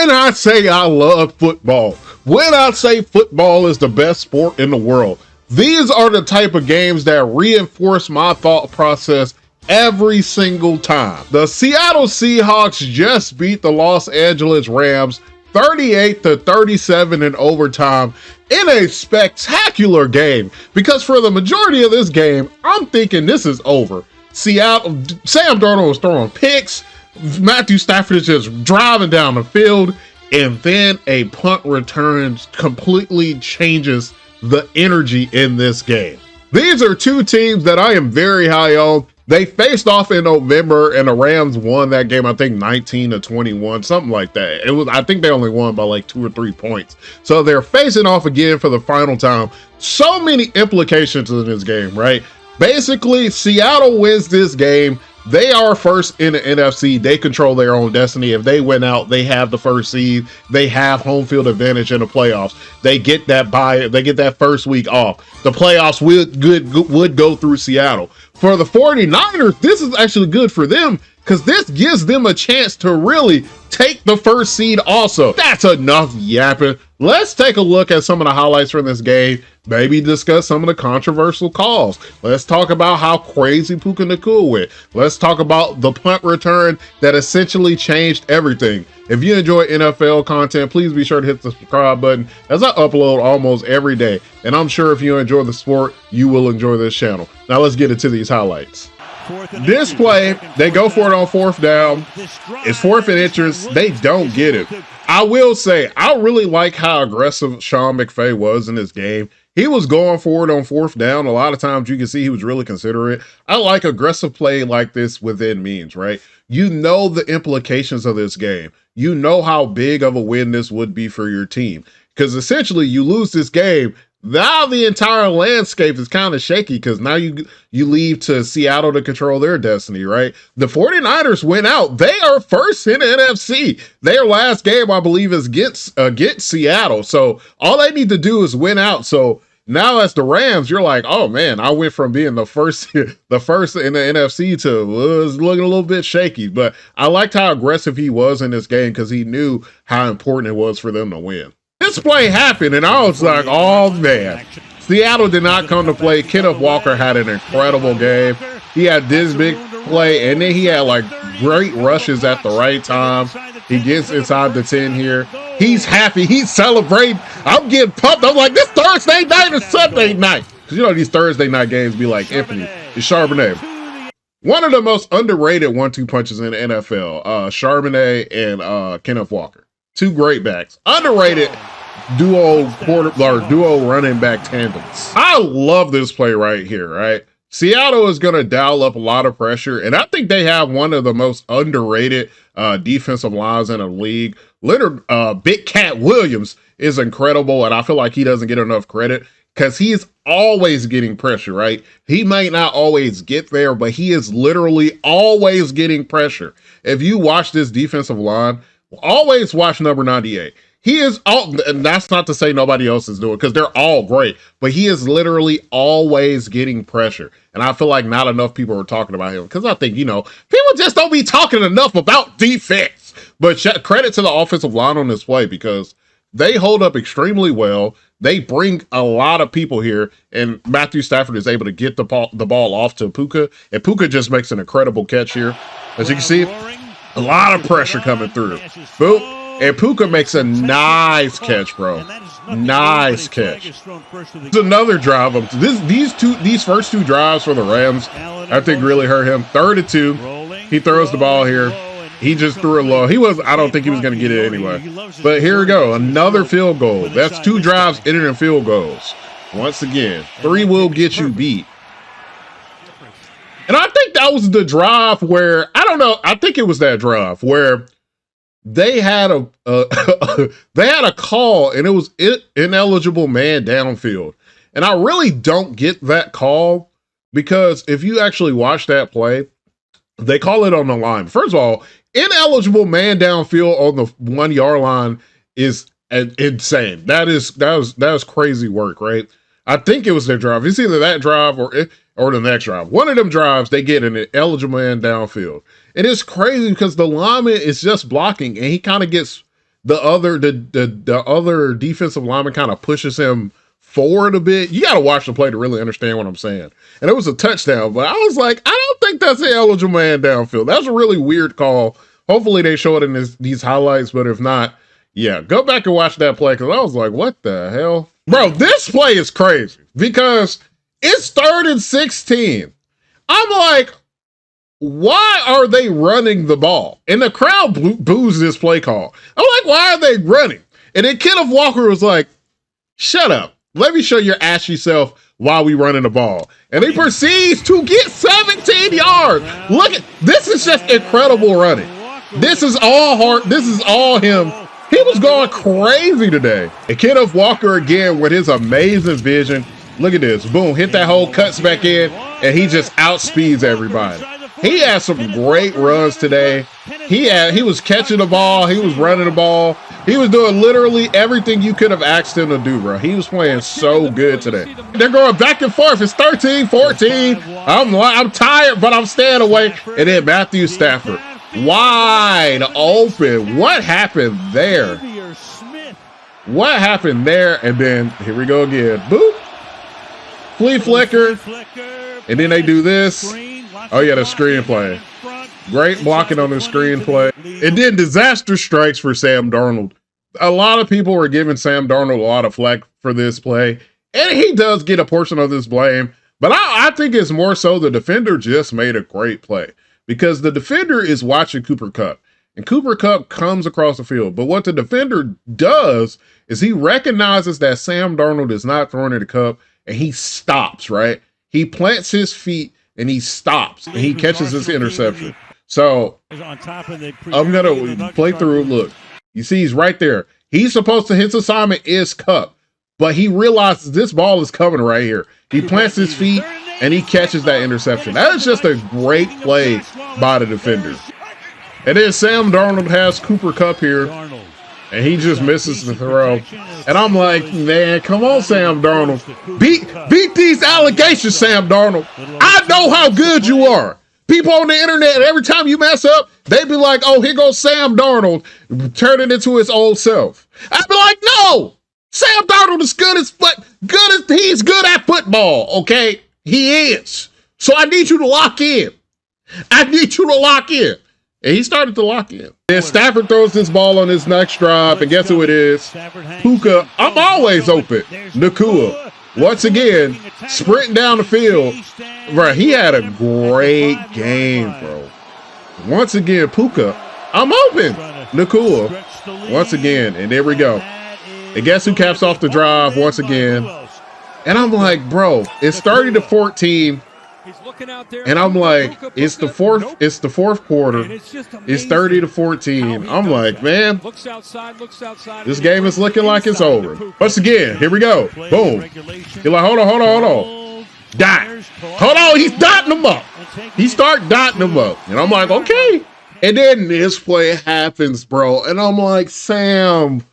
when I say I love football, when I say football is the best sport in the world, these are the type of games that reinforce my thought process every single time. The Seattle Seahawks just beat the Los Angeles Rams 38-37 in overtime in a spectacular game, because for the majority of this game, I'm thinking this is over. Seattle, Sam Darnold was throwing picks, Matthew Stafford is just driving down the field, and then a punt return completely changes the energy in this game. These are two teams that I am very high on. They faced off in November, and the Rams won that game, I think 19-21, something like that. I think they only won by like 2 or 3 points. So they're facing off again for the final time. So many implications in this game, right? Basically, Seattle wins this game. They are first in the NFC. They control their own destiny. If they win out, they have the first seed. They have home field advantage in the playoffs. They get that bye. They get that first week off. The playoffs would go through Seattle. For the 49ers, this is actually good for them, because this gives them a chance to really take the first seed also. That's enough yapping. Let's take a look at some of the highlights from this game, maybe discuss some of the controversial calls. Let's talk about how crazy Puka Nacua went. Let's talk about the punt return that essentially changed everything. If you enjoy NFL content, please be sure to hit the subscribe button, as I upload almost every day. And I'm sure if you enjoy the sport, you will enjoy this channel. Now let's get into these highlights. This play, they go for it on 4th down. It's 4th and inches. They don't get it. I will say, I really like how aggressive Sean McVay was in this game. He was going for it on 4th down. A lot of times you can see he was really considerate. I like aggressive play like this within means, right? You know the implications of this game. You know how big of a win this would be for your team. Because essentially you lose this game, now the entire landscape is kind of shaky, because now you leave to Seattle to control their destiny, right? The 49ers went out. They are first in the NFC. Their last game, I believe, is against Seattle. So all they need to do is win out. So now as the Rams, you're like, oh man, I went from being the first in the NFC to was looking a little bit shaky. But I liked how aggressive he was in this game, because he knew how important it was for them to win. This play happened, and I was like, oh man. Seattle did not come to play. Kenneth Walker had an incredible game. He had this big play, and then he had like great rushes at the right time. He gets inside the 10 here. He's happy. He's celebrating. I'm getting pumped. I'm like, this Thursday night or Sunday night. Because you know these Thursday night games be like Anthony. It's Charbonnet. One of the most underrated 1-2 punches in the NFL. Charbonnet and Kenneth Walker. Two great backs. Underrated duo running back tandems. I love this play right here, right? Seattle is going to dial up a lot of pressure, and I think they have one of the most underrated defensive lines in the league. Big Cat Williams is incredible, and I feel like he doesn't get enough credit because he's always getting pressure, right? He might not always get there, but he is literally always getting pressure. If you watch this defensive line, always watch number 98. He is all, and that's not to say nobody else is doing it, because they're all great, but he is literally always getting pressure. And I feel like not enough people are talking about him, because I think, people just don't be talking enough about defense. But credit to the offensive line on this play, because they hold up extremely well. They bring a lot of people here, and Matthew Stafford is able to get the ball off to Puka, and Puka just makes an incredible catch here. As you can see, a lot of pressure coming through. Boom. And Puka makes a nice catch, bro. Nice catch. It's another drive. These first two drives for the Rams, I think really hurt him. 3rd and 2. He throws the ball here. He just threw it low. I don't think he was going to get it anyway. But here we go. Another field goal. That's 2 drives ended in field goals. Once again, 3 will get you beat. And I think that was the drive where, I don't know, I think it was that drive where they had a call, and it was ineligible man downfield. And I really don't get that call, because if you actually watch that play, they call it on the line. First of all, ineligible man downfield on the 1 yard line is insane. That was crazy work, right? I think it was their drive. It's either that drive or the next drive. One of them drives, they get an eligible man downfield. And it's crazy because the lineman is just blocking, and he kind of gets the other defensive lineman kind of pushes him forward a bit. You got to watch the play to really understand what I'm saying. And it was a touchdown, but I was like, I don't think that's an eligible man downfield. That's a really weird call. Hopefully they show it in these highlights, but if not, yeah, go back and watch that play because I was like, what the hell? Bro, this play is crazy because it's 3rd and 16. I'm like, why are they running the ball? And the crowd boos this play call. I'm like, why are they running? And then Kenneth Walker was like, shut up. Let me show your ashy self while we running the ball. And he proceeds to get 17 yards. Look at this is just incredible running. This is all hard. This is all him. He was going crazy today. And Kenneth Walker again with his amazing vision. Look at this. Boom. Hit that hole, cuts back in, and he just outspeeds everybody. He had some great runs today. He was catching the ball. He was running the ball. He was doing literally everything you could have asked him to do, bro. He was playing so good today. They're going back and forth. It's 13-14. I'm tired, but I'm staying away. And then Matthew Stafford, wide open. What happened there? What happened there? And then here we go again. Boop. Flea flicker. And then they do this. Oh, yeah, the screenplay. Great blocking on the screenplay. And then disaster strikes for Sam Darnold. A lot of people were giving Sam Darnold a lot of flack for this play. And he does get a portion of this blame. But I think it's more so the defender just made a great play. Because the defender is watching Cooper Kupp. And Cooper Kupp comes across the field. But what the defender does is he recognizes that Sam Darnold is not throwing at the Kupp. And he stops, right? He plants his feet and he stops. And he catches this interception. So I'm going to play through. Look, you see he's right there. He's supposed to, his assignment is Kupp. But he realizes this ball is coming right here. He plants his feet and he catches that interception. That is just a great play by the defender. And then Sam Darnold has Cooper Kupp here. And he just misses the throw. And I'm like, man, come on, Sam Darnold. Beat these allegations, Sam Darnold. I know how good you are. People on the internet, every time you mess up, they be like, oh, here goes Sam Darnold turning into his old self. I'd be like, no, Sam Darnold is he's good at football, okay? He is. So I need you to lock in. And he started to lock in. Then Stafford throws this ball on his next drive, and guess who it is? Puka. I'm always open. Nakua. Once again, sprinting down the field. Bro, he had a great game, bro. Once again, Puka. I'm open. Nakua. Once again, and there we go. And guess who caps off the drive once again? And I'm like, bro, it's 30-14. And I'm like, it's the fourth quarter. It's 30-14. I'm like, man, this game is looking like it's over. Once again, here we go. Boom. You're like, hold on. Dot. Hold on, he's dotting them up. He start dotting them up. And I'm like, okay. And then this play happens, bro. And I'm like, Sam,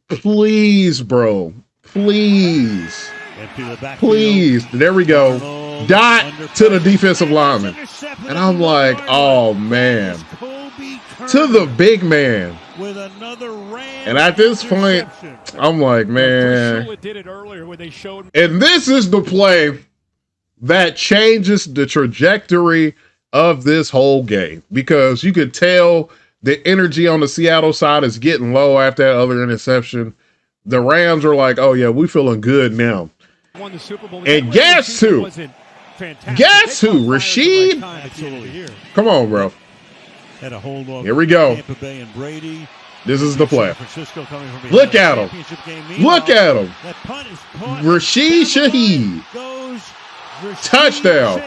please, bro. Please. There we go. Dot to the defensive lineman. And I'm like, oh, man. To the big man. And at this point, I'm like, man. And this is the play that changes the trajectory of this whole game. Because you could tell the energy on the Seattle side is getting low after that other interception. The Rams are like, oh, yeah, we feeling good now. And guess who? Guess who? Rashid? Come on, bro. Here we go. This is the play. Look at him. Look at him. Rashid Shaheed. Touchdown.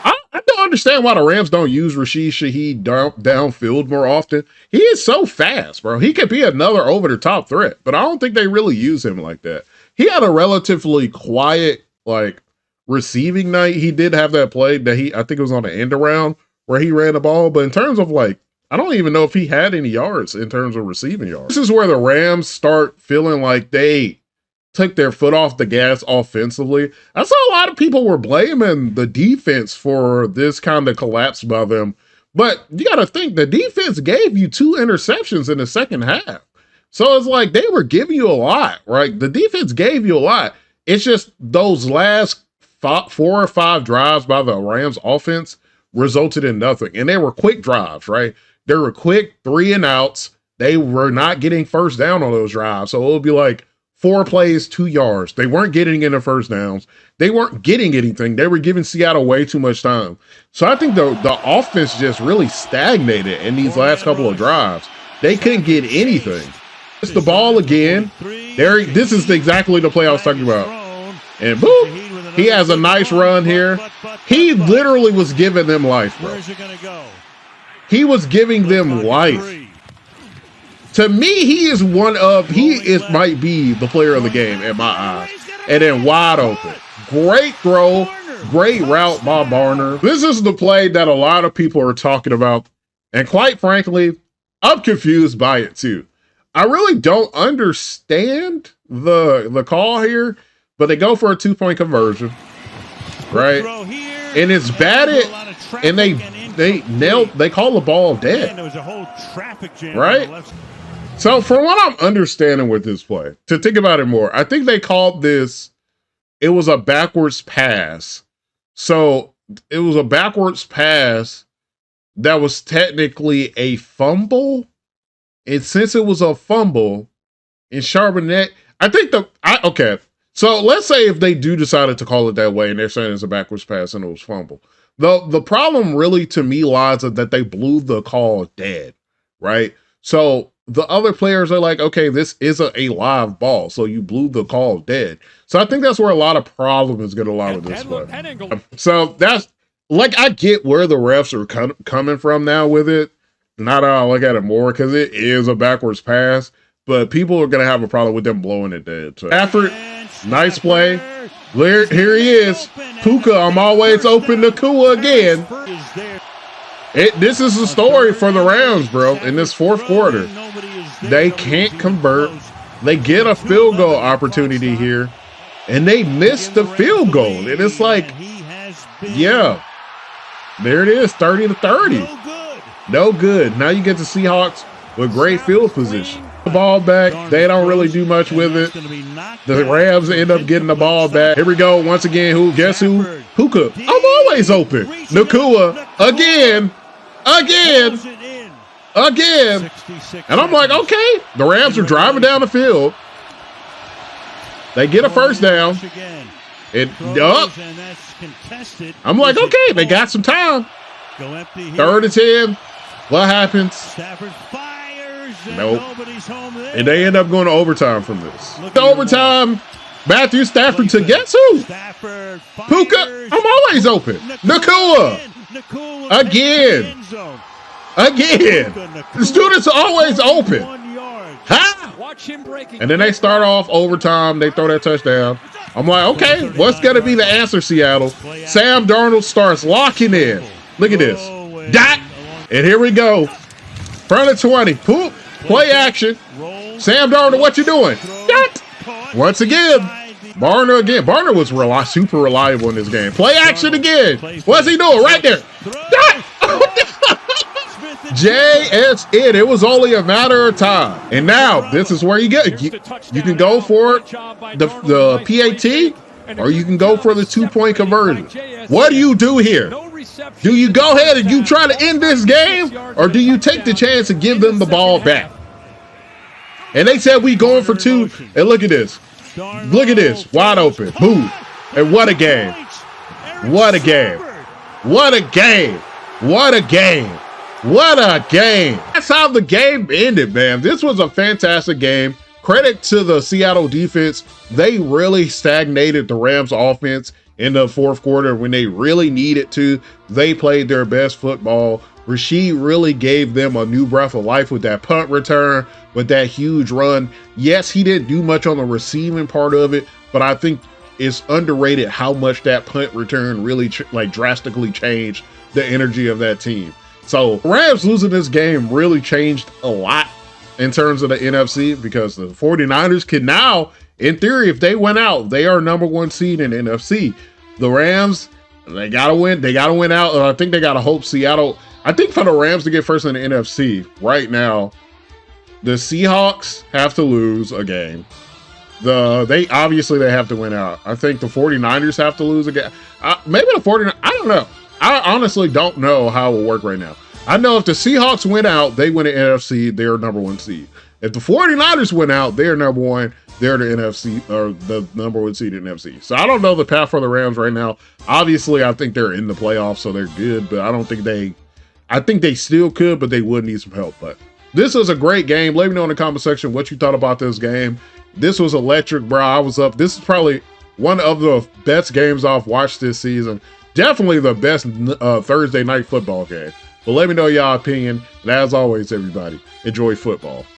I don't understand why the Rams don't use Rashid Shaheed downfield more often. He is so fast, bro. He could be another over-the-top threat, but I don't think they really use him like that. He had a relatively quiet, receiving night. He did have that play that I think it was on the end around where he ran the ball, but in terms of I don't even know if he had any yards in terms of receiving yards. This is where the Rams start feeling like they took their foot off the gas offensively. I saw a lot of people were blaming the defense for this kind of collapse by them, But you got to think the defense gave you 2 interceptions in the second half. So it's like they were giving you a lot, right? The defense gave you a lot. It's just those last 4 or 5 drives by the Rams offense resulted in nothing. And they were quick drives, right? They were quick 3 and outs. They were not getting first down on those drives. So it would be like 4 plays, 2 yards. They weren't getting in the first downs. They weren't getting anything. They were giving Seattle way too much time. So I think the offense just really stagnated in these last couple of drives. They couldn't get anything. It's the ball again. This is exactly the play I was talking about. And boop, he has a nice run here. He literally was giving them life, bro. He was giving them life. To me, he might be the player of the game in my eyes. And then wide open. Great throw, great route by Barner. This is the play that a lot of people are talking about. And quite frankly, I'm confused by it too. I really don't understand the call here, but they go for a 2-point conversion, right? And it's batted, and they call the ball dead, right? So from what I'm understanding with this play, to think about it more, I think they called this, it was a backwards pass. So it was a backwards pass that was technically a fumble. And since it was a fumble, and Charbonnet, okay. So let's say if they do decided to call it that way and they're saying it's a backwards pass and it was fumble. The problem really to me lies that they blew the call dead, right? So the other players are like, okay, this isn't a live ball, so you blew the call dead. So I think that's where a lot of problem is going to lie with this play. So that's, like, I get where the refs are coming from now with it. Not that I look at it more because it is a backwards pass, but people are going to have a problem with them blowing it dead. So Stafford, nice play. Here he is. Puka, I'm always open to Kua again. This is the story for the Rams, bro, in this fourth quarter. They can't convert. They get a field goal opportunity here, and they miss the field goal. And it's like, yeah, there it is, 30-30. No good. Now you get the Seahawks with great field position. The ball back. They don't really do much with it. The Rams end up getting the ball back. Here we go. Once again, guess who? Puka. I'm always open. Nakua again. And I'm like, okay. The Rams are driving down the field. They get a first down. I'm like, okay, they got some time. 3rd and 10. What happens? Stafford fires. Nope. And they end up going to overtime from this. Overtime. Matthew Stafford to guess who? Puka. I'm always open. Nakua. Again. The students are always open. Huh? And then they start off overtime. They throw that touchdown. I'm like, okay, what's going to be the answer, Seattle? Sam Darnold starts locking in. Look at this. Dot. And here we go. Front of 20. Poop. Play action. Sam Darnold, what you doing? Dot. Once again. Barner again. Barner was super reliable in this game. Play action again. What's he doing? Right there. Dot. JSN. It was only a matter of time. And now, this is where you get. You can go for the PAT, or you can go for the 2-point conversion. What do you do here? Do you go ahead and you try to end this game, or do you take the chance and give them the ball back? And they said we going for 2. And look at this. Look at this. Wide open. Boom. And what a game. What a game. What a game. What a game. What a game. That's how the game ended, man. This was a fantastic game. Credit to the Seattle defense. They really stagnated the Rams offense in the fourth quarter when they really needed to. They played their best football. Rashid really gave them a new breath of life with that punt return, with that huge run. Yes, he didn't do much on the receiving part of it, but I think it's underrated how much that punt return really drastically changed the energy of that team. So Rams losing this game really changed a lot in terms of the NFC, because the 49ers can now, in theory, if they went out, they are #1 seed in the NFC. The Rams, they gotta win. They gotta win out. I think they gotta hope Seattle. I think for the Rams to get first in the NFC right now, the Seahawks have to lose a game. They obviously have to win out. I think the 49ers have to lose a game. Maybe the 49ers, I don't know. I honestly don't know how it will work right now. I know if the Seahawks win out, they win the NFC, they're number 1 seed. If the 49ers win out, they're number 1, they're the NFC, or the number 1 seed in the NFC. So I don't know the path for the Rams right now. Obviously, I think they're in the playoffs, so they're good, but I think they still could, but they would need some help. But this was a great game. Let me know in the comment section what you thought about this game. This was electric, bro. I was up. This is probably one of the best games I've watched this season. Definitely the best Thursday night football game. But let me know y'all opinion. And as always, everybody, enjoy football.